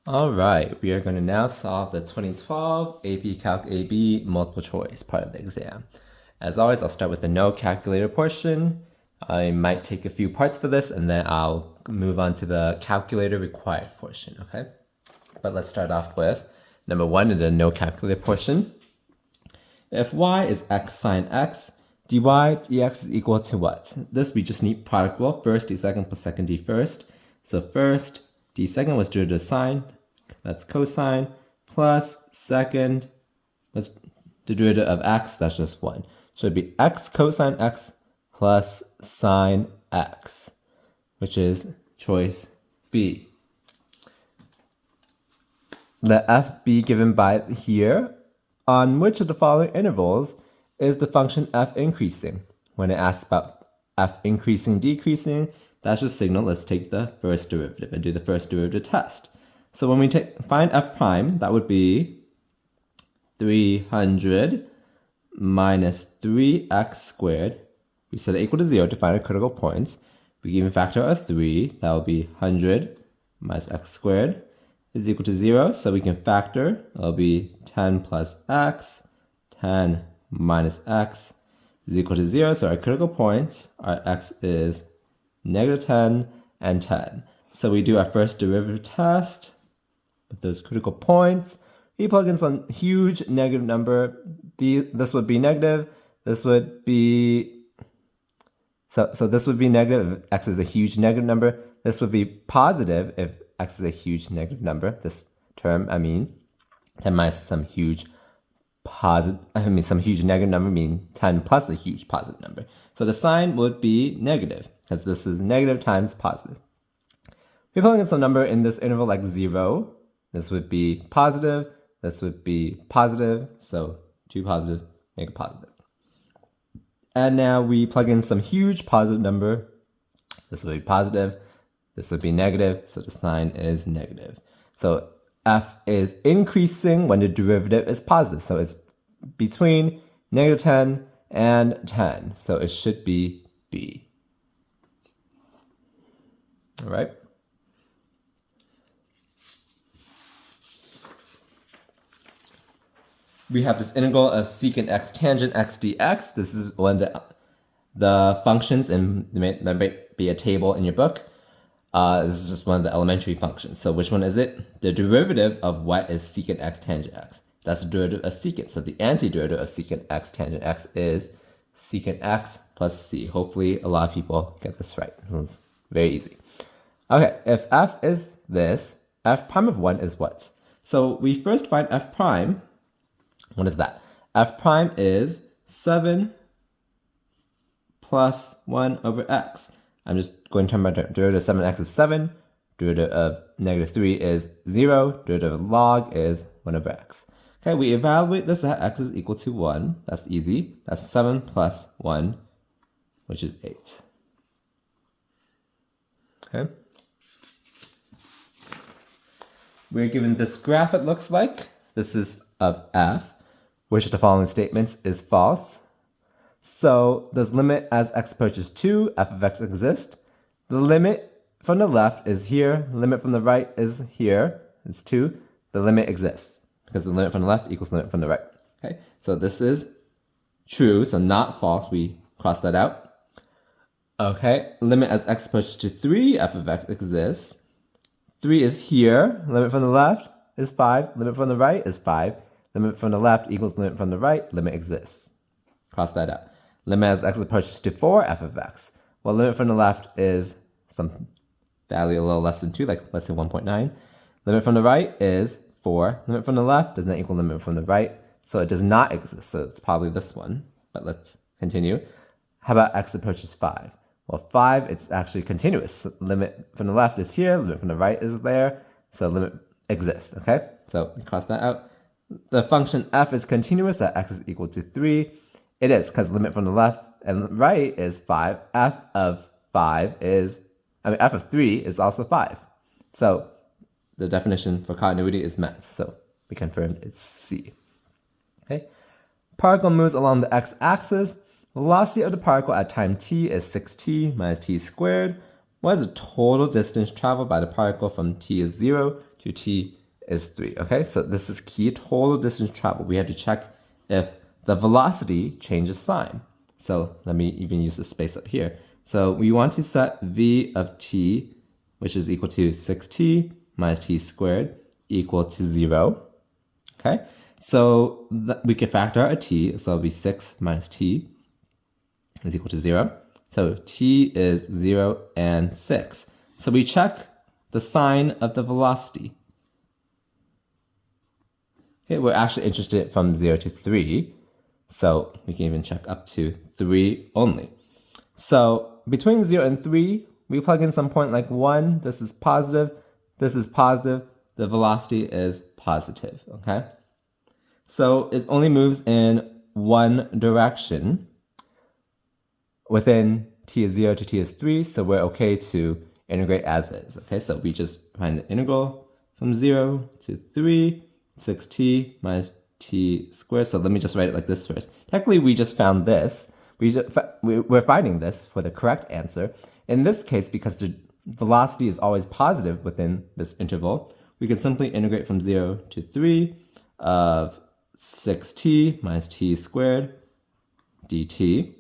All right, we are going to now solve the 2012 AP Calc AB multiple choice part of the exam. As always, I'll start with the no calculator portion. I might take a few parts for this and then I'll move on to the calculator required portion, okay? But let's start off with number one in the no calculator portion. If y is x sine x, dy dx is equal to what? This we just need product rule, first d second plus second d first. So first d second was derivative of sine, that's cosine, plus second, that's the derivative of x, that's just 1. So it'd be x cosine x plus sine x, which is choice B. Let f be given by here. On which of the following intervals is the function f increasing? When it asks about f increasing, decreasing, that's just signal. Let's take the first derivative and do the first derivative test. So when we find f prime, that would be 300 minus 3x squared. We set it equal to 0 to find our critical points. We give a factor of 3. That will be 100 minus x squared is equal to 0. So we can factor. It'll be 10 plus x. 10 minus x is equal to 0. So our critical points, our x is negative 10 and 10. So we do our first derivative test with those critical points. We plug in some huge negative number. This would be negative. This would be... So this would be negative if x is a huge negative number. This would be positive if x is a huge negative number. This term, 10 minus some huge some huge negative number, meaning 10 plus a huge positive number. So the sign would be negative, because this is negative times positive. We're pulling in some number in this interval like 0. This would be positive. This would be positive. So 2 positive, make a positive. And now we plug in some huge positive number. This would be positive. This would be negative. So the sign is negative. So f is increasing when the derivative is positive. So it's between negative 10 and 10. So it should be B. All right. We have this integral of secant x tangent x dx. This is one of the functions, and there might be a table in your book. This is just one of the elementary functions. So which one is it? The derivative of what is secant x tangent x. That's the derivative of secant. So the antiderivative of secant x tangent x is secant x plus c. Hopefully a lot of people get this right. It's very easy. Okay, if f is this, f prime of 1 is what? So we first find f prime. What is that? F prime is 7 plus 1 over x. I'm just going to turn my derivative of 7x is 7. Derivative of negative 3 is 0. Derivative of log is 1 over x. Okay, we evaluate this at x is equal to 1. That's easy. That's 7 plus 1, which is 8. Okay. We're given this graph it looks like. This is of f. Which of the following statements is false? So does limit as x approaches 2, f of x exist? The limit from the left is here. Limit from the right is here. It's 2. The limit exists because the limit from the left equals limit from the right. Okay, so this is true, so not false. We cross that out. Okay, limit as x approaches to 3, f of x exists. 3 is here. Limit from the left is 5. Limit from the right is 5. Limit from the left equals limit from the right. Limit exists. Cross that out. Limit as x approaches to 4, f of x. Well, limit from the left is some value a little less than 2, like let's say 1.9. Limit from the right is 4. Limit from the left does not equal limit from the right. So it does not exist. So it's probably this one. But let's continue. How about x approaches 5? Well, 5, it's actually continuous. Limit from the left is here. Limit from the right is there. So limit exists. Okay? So we cross that out. The function f is continuous at x is equal to 3. It is, because limit from the left and right is 5. F of 3 is also 5. So the definition for continuity is met. So we confirmed it's C. Okay. Particle moves along the x-axis. Velocity of the particle at time t is 6t minus t squared. What is the total distance traveled by the particle from t is 0 to t is 3. Okay, so this is key total distance traveled. We have to check if the velocity changes sign. So let me even use the space up here. So we want to set v of t, which is equal to 6t minus t squared equal to 0. Okay, so we can factor out a t, so it'll be 6 minus t is equal to 0. So t is 0 and 6. So we check the sign of the velocity. Okay, we're actually interested from 0 to 3, so we can even check up to 3 only. So between 0 and 3, we plug in some point like 1. This is positive. This is positive. The velocity is positive, okay? So it only moves in one direction within t is 0 to t is 3, so we're okay to integrate as is, okay? So we just find the integral from 0 to 3, 6t minus t squared. So let me just write it like this first. Technically, we just found this. We're finding this for the correct answer. In this case, because the velocity is always positive within this interval, we can simply integrate from 0 to 3 of 6t minus t squared dt.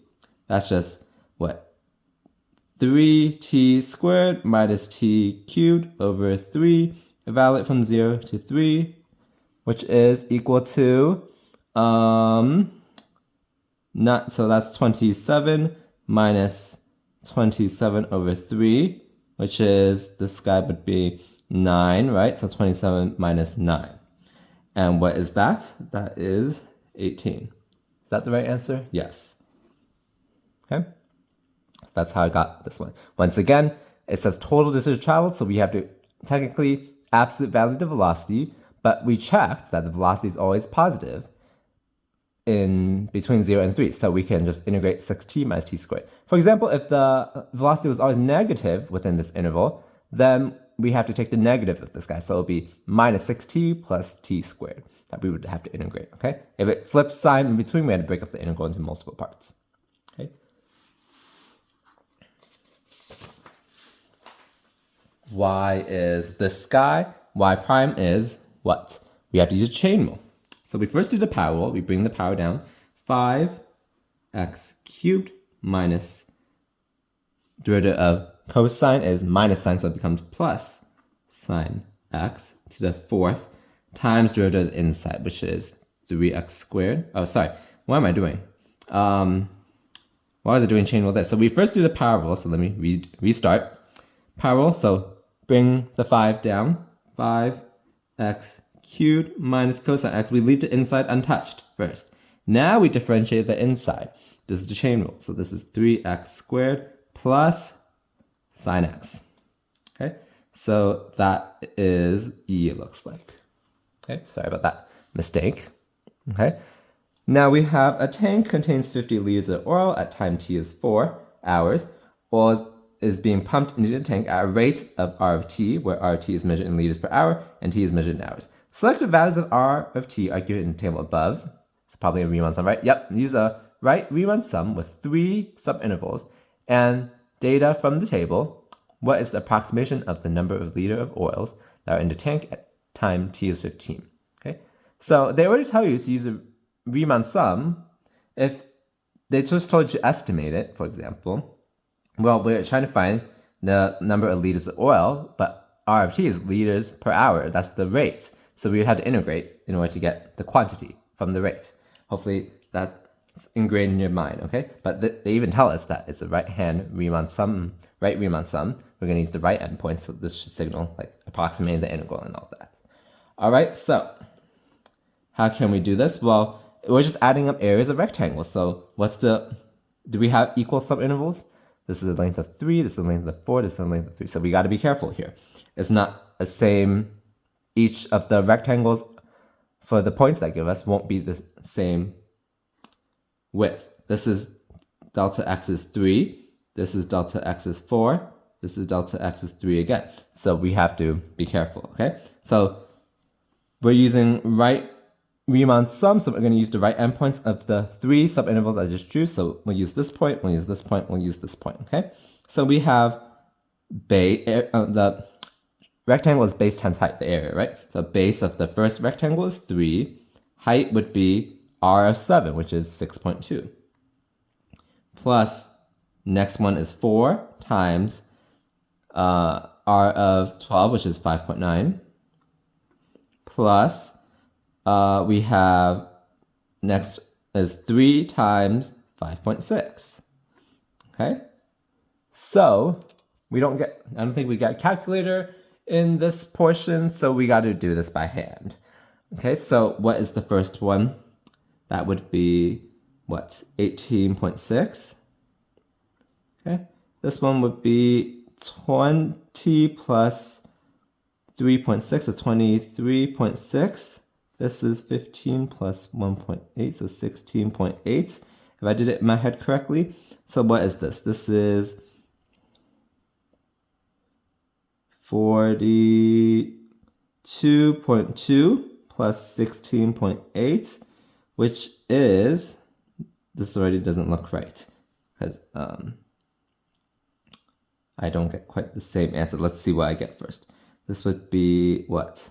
That's just what? 3t squared minus t cubed over 3, evaluate from 0 to 3, which is equal to, so that's 27 minus 27 over 3, which is, this guy would be 9, right? So 27 minus 9. And what is that? That is 18. Is that the right answer? Yes. Okay. That's how I got this one. Once again, it says total distance traveled, so we have to technically absolute value the velocity, but we checked that the velocity is always positive in between 0 and 3, so we can just integrate 6t minus t squared. For example, if the velocity was always negative within this interval, then we have to take the negative of this guy, so it'll be minus 6t plus t squared that we would have to integrate, okay? If it flips sign in between, we had to break up the integral into multiple parts, okay? Y is this guy, y prime is what? We have to use chain rule. So we first do the power rule, we bring the power down, 5x cubed minus derivative of cosine is minus sign, so it becomes plus sine x to the 4th times derivative of the inside, which is 3x squared. Oh, sorry, what am I doing? Why was I doing chain rule there? So we first do the power rule, so let me restart. Power rule, so bring the 5 down, 5x cubed minus cosine x. We leave the inside untouched first. Now we differentiate the inside. This is the chain rule. So this is 3x squared plus sine x. Okay, so that is E, it looks like. Okay, sorry about that mistake. Okay, now we have a tank contains 50 liters of oil at time t is 4 hours. Oil is being pumped into the tank at a rate of R of t, where R of t is measured in liters per hour and t is measured in hours. Selected values of R of t are given in the table above. It's probably a Riemann sum, right? Yep, use a right Riemann sum with 3 subintervals and data from the table. What is the approximation of the number of liters of oils that are in the tank at time t is 15? Okay, so they already tell you to use a Riemann sum. If they just told you to estimate it, for example, well, we're trying to find the number of liters of oil, but R of t is liters per hour. That's the rate. So we would have to integrate in order to get the quantity from the rate. Hopefully that's ingrained in your mind, okay? But they even tell us that it's a right-hand Riemann sum, right Riemann sum. We're going to use the right endpoint, so this should signal like approximating the integral and all that. All right, so how can we do this? Well, we're just adding up areas of rectangles. So do we have equal subintervals? This is the length of 3, this is the length of 4, this is the length of 3. So we got to be careful here. It's not the same, each of the rectangles for the points that give us won't be the same width. This is delta x is 3, this is delta x is 4, this is delta x is 3 again. So we have to be careful, okay? So we're using right Riemann sum, so we're going to use the right endpoints of the 3 subintervals I just drew. So we'll use this point, we'll use this point, we'll use this point, okay? So we have the rectangle is base times height, the area, right? So base of the first rectangle is 3. Height would be r of 7, which is 6.2. Plus, next one is 4 times r of 12, which is 5.9. Plus, we have next is 3 times 5.6. Okay? So, I don't think we got a calculator in this portion, so we got to do this by hand. Okay, so what is the first one? That would be, what, 18.6? Okay, this one would be 20 plus 3.6 is 23.6. This is 15 plus 1.8, so 16.8. If I did it in my head correctly. So what is this? This is 42.2 plus 16.8, which is, this already doesn't look right, because I don't get quite the same answer. Let's see what I get first. This would be what?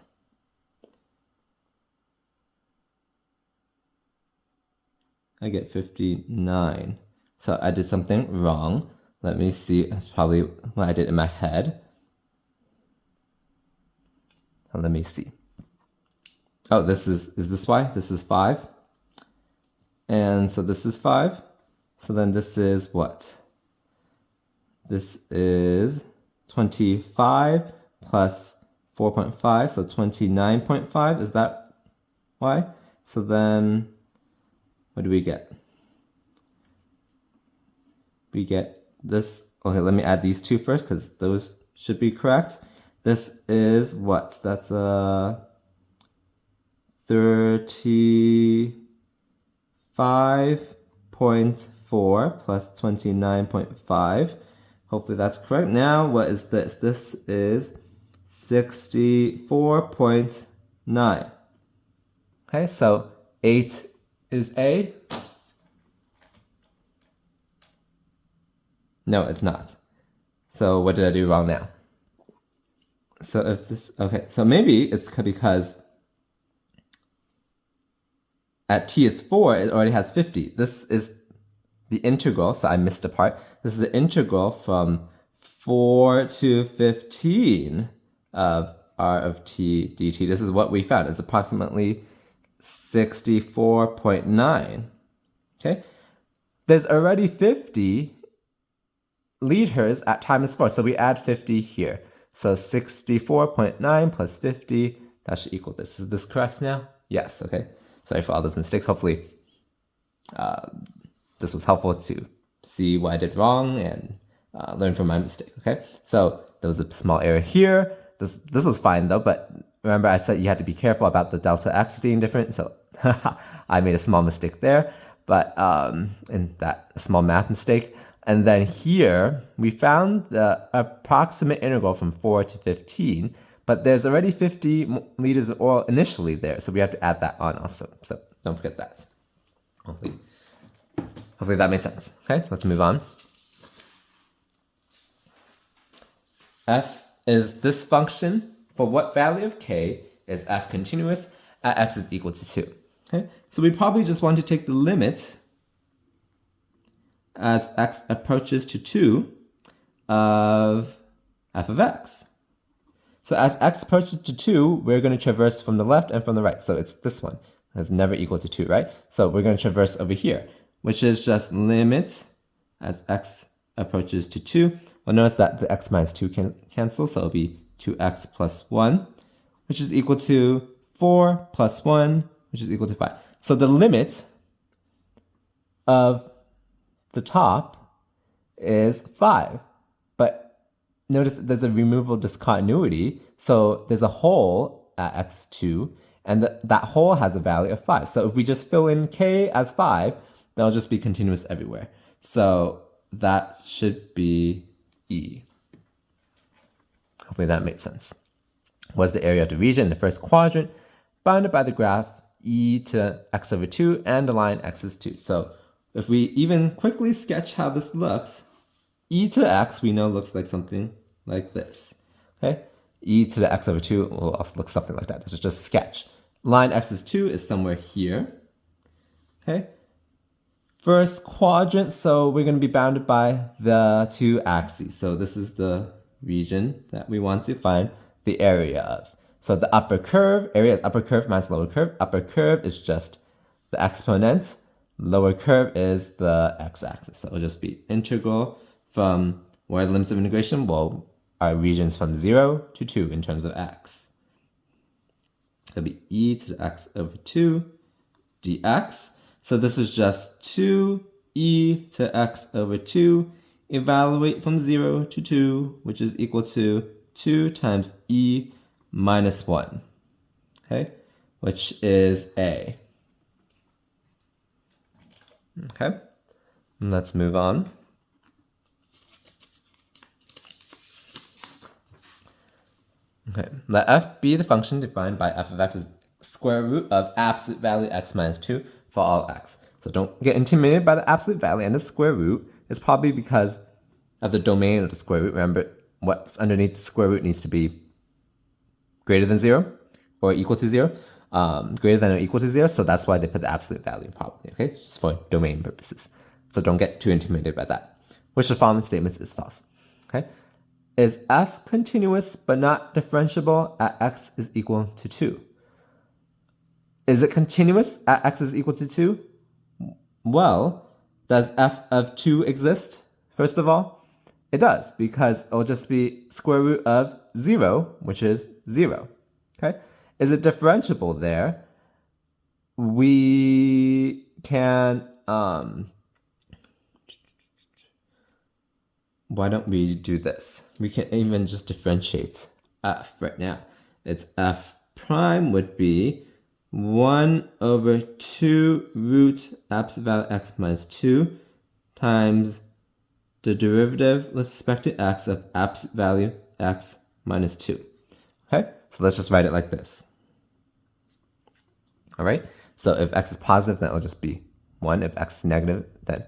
I get 59. So I did something wrong. Let me see. That's probably what I did in my head. So let me see. Oh, is this why? This is 5. And so this is 5. So then this is what? This is 25 plus 4.5, so 29.5. Is that why? So then, what do we get? We get this. Okay, let me add these two first because those should be correct. This is what? That's 35.4 plus 29.5. Hopefully that's correct. Now, what is this? This is 64.9. Okay, so 8 is A. No, it's not. So what did I do wrong now? So if this, okay, so maybe it's because at t is 4, it already has 50. This is the integral, so I missed a part. This is the integral from 4 to 15 of r of t dt. This is what we found. It's approximately 64.9. Okay? There's already 50 liters at time is 4, so we add 50 here. So 64.9 plus 50, that should equal this. Is this correct now? Yes, okay. Sorry for all those mistakes. Hopefully this was helpful to see what I did wrong and learn from my mistake, okay? So there was a small error here. This was fine though, but remember I said you had to be careful about the delta x being different, so I made a small mistake there, but in that small math mistake. And then here, we found the approximate integral from 4 to 15, but there's already 50 liters of oil initially there, so we have to add that on also. So don't forget that. Hopefully that made sense. Okay, let's move on. F is this function for what value of k is f continuous at x is equal to 2. Okay, so we probably just want to take the limit as x approaches to 2 of f of x. So as x approaches to 2, we're going to traverse from the left and from the right. So it's this one. It's never equal to 2, right? So we're going to traverse over here, which is just limit as x approaches to 2. Well, notice that the x minus 2 can cancel, so it'll be 2x plus 1, which is equal to 4 plus 1, which is equal to 5. So the limit of the top is 5. But notice there's a removable discontinuity, so there's a hole at x2, and that hole has a value of 5. So if we just fill in k as 5, that'll just be continuous everywhere. So that should be E. Hopefully that makes sense. What's the area of the region in the first quadrant bounded by the graph e to x over 2 and the line x is 2. So if we even quickly sketch how this looks, e to x we know looks like something like this. Okay, e to the x over 2 will also look something like that. This is just sketch. Line x is 2 is somewhere here. Okay. First quadrant, so we're going to be bounded by the two axes. So this is the region that we want to find the area of. So the upper curve, area is upper curve minus lower curve. Upper curve is just the exponent. Lower curve is the x-axis. So it'll just be integral from where the limits of integration, well, our regions from 0 to 2 in terms of x. It'll be e to the x over 2 dx. So this is just 2e to x over 2. Evaluate from 0 to 2, which is equal to 2 times e minus 1, okay, which is a. Okay, and let's move on. Okay, let f be the function defined by f of x is square root of absolute value x minus 2 for all x. So don't get intimidated by the absolute value and the square root. It's probably because of the domain of the square root. Remember, what's underneath the square root needs to be greater than 0 or equal to 0. Greater than or equal to 0, so that's why they put the absolute value probably, okay? Just for domain purposes. So don't get too intimidated by that. Which of the following statements is false, okay? Is f continuous but not differentiable at x is equal to 2? Is it continuous at x is equal to 2? Well, does f of 2 exist, first of all? It does, because it'll just be square root of 0, which is 0, okay? Is it differentiable there? We can, why don't we do this? We can even just differentiate f right now. It's f prime would be 1 over 2 root absolute value x minus 2 times the derivative with respect to x of absolute value x minus 2. Okay, so let's just write it like this. All right, so if x is positive, then it'll just be 1. If x is negative, then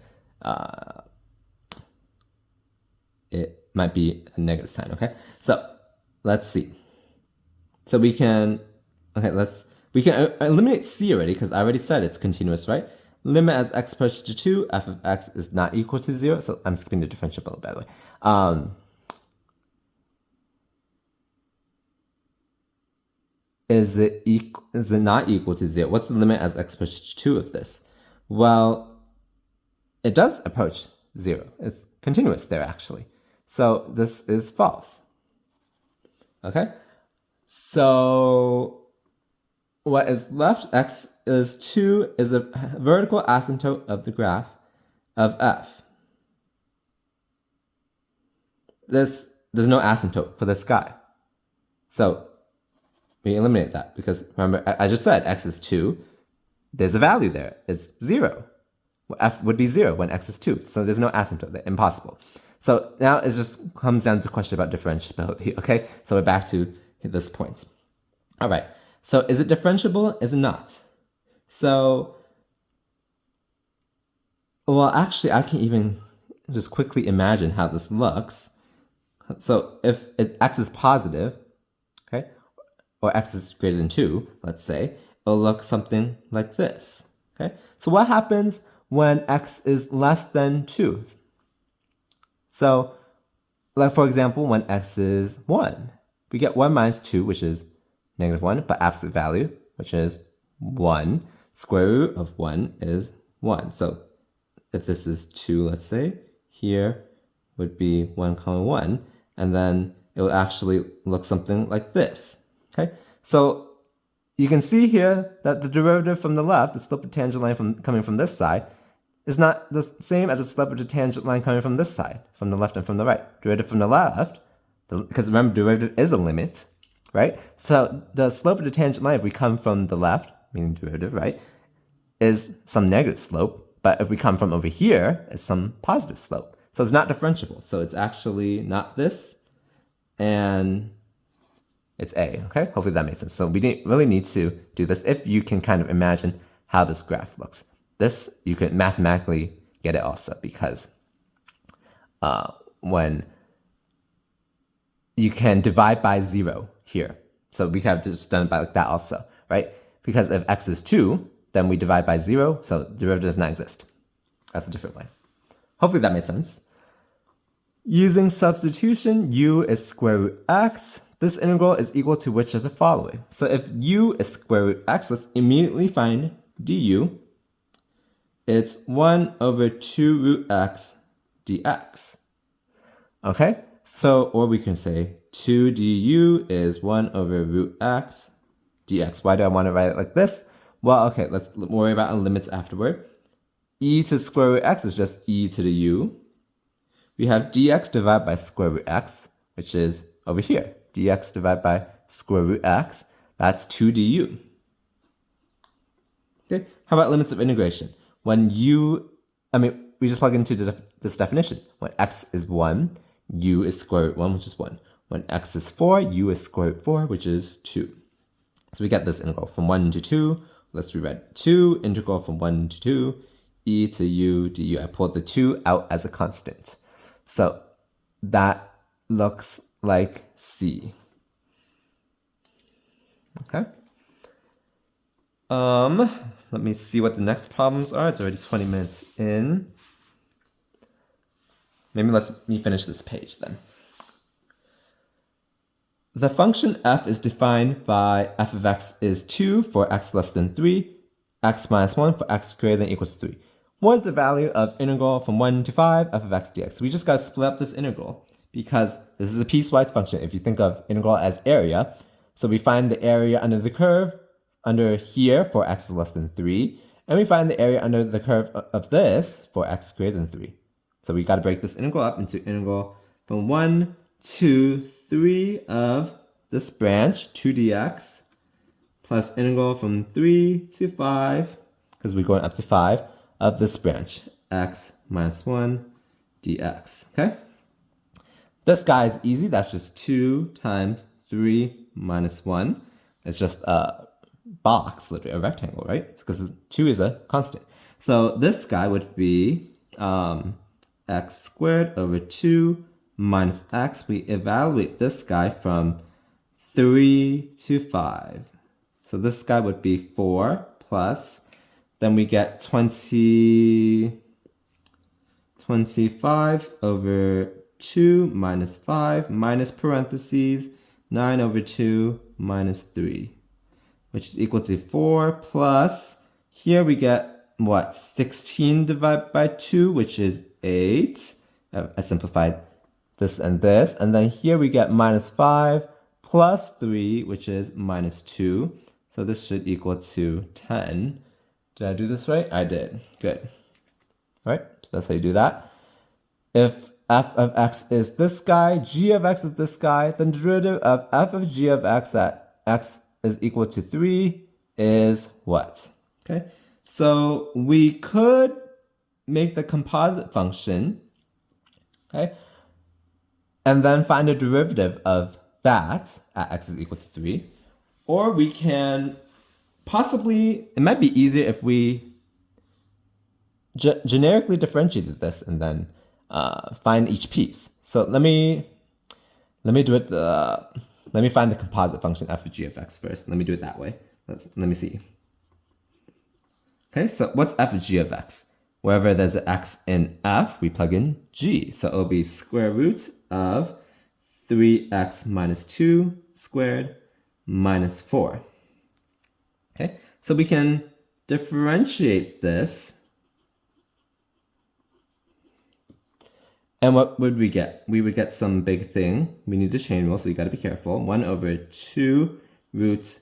it might be a negative sign, okay? So let's see. So we can, we can eliminate c already because I already said it's continuous, right? Limit as x approaches to 2, f of x is not equal to 0. So I'm skipping the differentiable, by the way. Is it not equal to 0? What's the limit as x approaches to 2 of this? Well, it does approach 0. It's continuous there, actually. So this is false. Okay? So what is left, x is 2, is a vertical asymptote of the graph of f. There's no asymptote for this guy. So we eliminate that because remember, I just said x is 2. There's a value there. It's 0. F would be 0 when x is 2. So there's no asymptote there. Impossible. So now it just comes down to a question about differentiability, okay? So we're back to this point. All right. So is it differentiable? Is it not? So, well, actually, I can even just quickly imagine how this looks. So if x is positive, okay, or x is greater than 2, let's say, it'll look something like this, okay? So what happens when x is less than 2? So, like for example, when x is 1, we get 1 minus 2, which is negative 1, but absolute value, which is 1. Square root of 1 is 1. So if this is 2, let's say, here would be 1 comma 1, and then it will actually look something like this. Okay, so you can see here that the derivative from the left, the slope of the tangent line coming from this side, is not the same as the slope of the tangent line coming from this side, from the left and from the right. Derivative from the left, because remember, derivative is a limit, right? So the slope of the tangent line, if we come from the left, meaning derivative, right, is some negative slope. But if we come from over here, it's some positive slope. So it's not differentiable. So it's actually not this, and it's A, okay? Hopefully that makes sense. So we really need to do this if you can kind of imagine how this graph looks. This, you can mathematically get it also because when you can divide by 0 here. So we could have just done it by like that also, right? Because if x is 2, then we divide by 0, so derivative does not exist. That's a different way. Hopefully that made sense. Using substitution, u is square root x. This integral is equal to which of the following? So if u is square root x, let's immediately find du. It's 1 over 2 root x dx. Okay? So, or we can say 2 du is 1 over root x dx. Why do I want to write it like this? Well, okay, let's worry about our limits afterward. E to square root x is just e to the u. We have dx divided by square root x, which is over here. Dx divided by square root x, that's 2 du. Okay, how about limits of integration? When we just plug into this definition. When x is 1, u is square root 1, which is 1. When x is 4, u is square root 4, which is 2. So we get this integral from 1 to 2. Let's rewrite 2, integral from 1 to 2, e to u du. I pulled the 2 out as a constant. So that looks like C. Okay. Let me see what the next problems are. It's already 20 minutes in. Maybe let me finish this page then. The function f is defined by f of x is 2 for x less than 3, x minus 1 for x greater than or equal to 3. What is the value of integral from 1 to 5 f of x dx? So we just got to split up this integral because this is a piecewise function. If you think of integral as area, so we find the area under the curve under here for x is less than 3, and we find the area under the curve of this for x greater than 3. So we got to break this integral up into integral from 1 to 3 of this branch, 2 dx, plus integral from 3 to 5, because we're going up to 5, of this branch, x minus 1 dx, okay? This guy is easy. That's just 2 times 3 minus 1. It's just a box, literally a rectangle, right? Because 2 is a constant. So this guy would be x squared over 2 minus x. We evaluate this guy from 3 to 5. So this guy would be 4 plus, then we get 25 over 2 minus 5 minus parentheses 9 over 2 minus 3, which is equal to 4 plus, here we get what? 16 divided by 2, which is 8. I simplified this, and then here we get minus 5 plus 3, which is minus 2. So this should equal to 10. Did I do this right? I did. Good. All right, so that's how you do that. If f of x is this guy, g of x is this guy, then the derivative of f of g of x at x is equal to 3 is what? Okay, so we could make the composite function, okay, and then find the derivative of that at x is equal to 3. Or we can possibly, it might be easier if we generically differentiated this and then find each piece. So let me do it. Let me find the composite function f of g of x first. Let me do it that way. Let me see. Okay, so what's f of g of x? Wherever there's an x in f, we plug in g. So it'll be square root of 3x minus 2 squared minus 4. Okay, so we can differentiate this. And what would we get? We would get some big thing. We need the chain rule, so you got to be careful. 1 over 2 root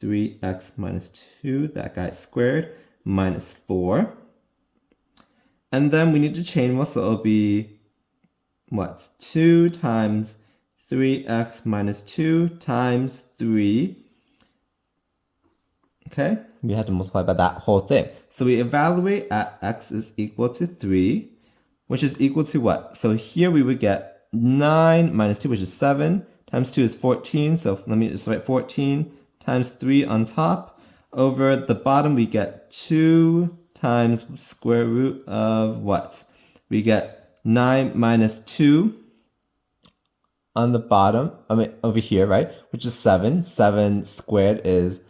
3x minus 2, that guy squared, minus 4. And then we need the chain rule, so it'll be, what? 2 times 3x minus 2 times 3. Okay, we had to multiply by that whole thing. So we evaluate at x is equal to 3, which is equal to what? So here we would get 9 minus 2, which is 7, times 2 is 14. So let me just write 14 times 3 on top. Over the bottom, we get 2 times square root of what? We get 9 minus 2 on the bottom, over here, right? Which is 7. 7 squared is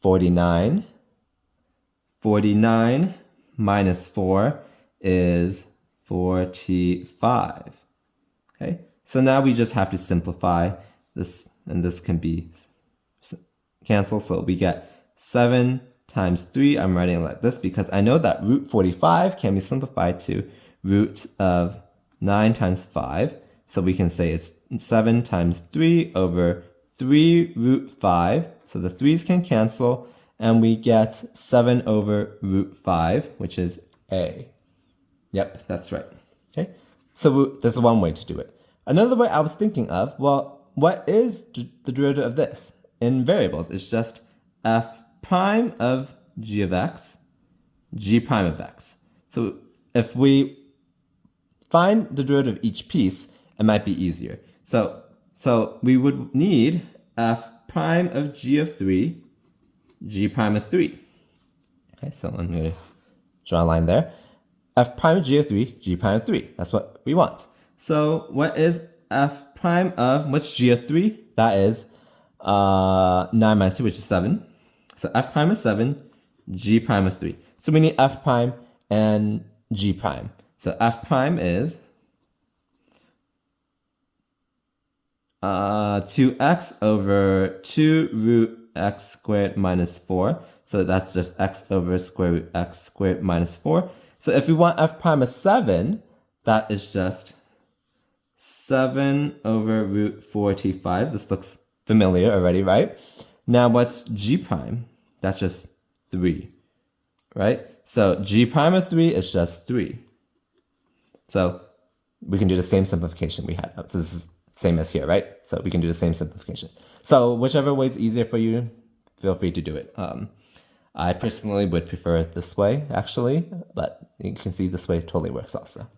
49. 49 minus 4 is 45. Okay, so now we just have to simplify this, and this can be cancel. So we get 7 times 3. I'm writing it like this because I know that root 45 can be simplified to root of 9 times 5. So we can say it's 7 times 3 over 3 root 5. So the 3's can cancel, and we get 7 over root 5, which is A. Yep, that's right. Okay, so this is one way to do it. Another way I was thinking of, well, what is the derivative of this? In variables, it's just f prime of g of x, g prime of x. So if we find the derivative of each piece, it might be easier. So we would need f prime of g of 3, g prime of 3. Okay, so I'm going to draw a line there. F prime of g of 3, g prime of 3. That's what we want. So what is f prime of, what's g of 3? That is 9 minus 2, which is 7. So f prime is 7, g prime of 3. So we need f prime and g prime. So f prime is 2x over 2 root x squared minus 4. So that's just x over square root x squared minus 4. So if we want f prime of 7, that is just 7 over root 45. This looks familiar already, right? Now what's g prime? That's just 3, right? So g prime of 3 is just 3. So we can do the same simplification we had. So this is same as here, right? So we can do the same simplification. So whichever way is easier for you, feel free to do it. I personally would prefer this way, actually, but you can see this way totally works also.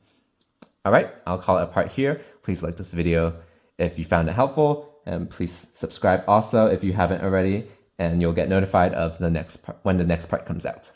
All right, I'll call it a part here. Please like this video if you found it helpful, and please subscribe also if you haven't already, and you'll get notified of the next part when the next part comes out.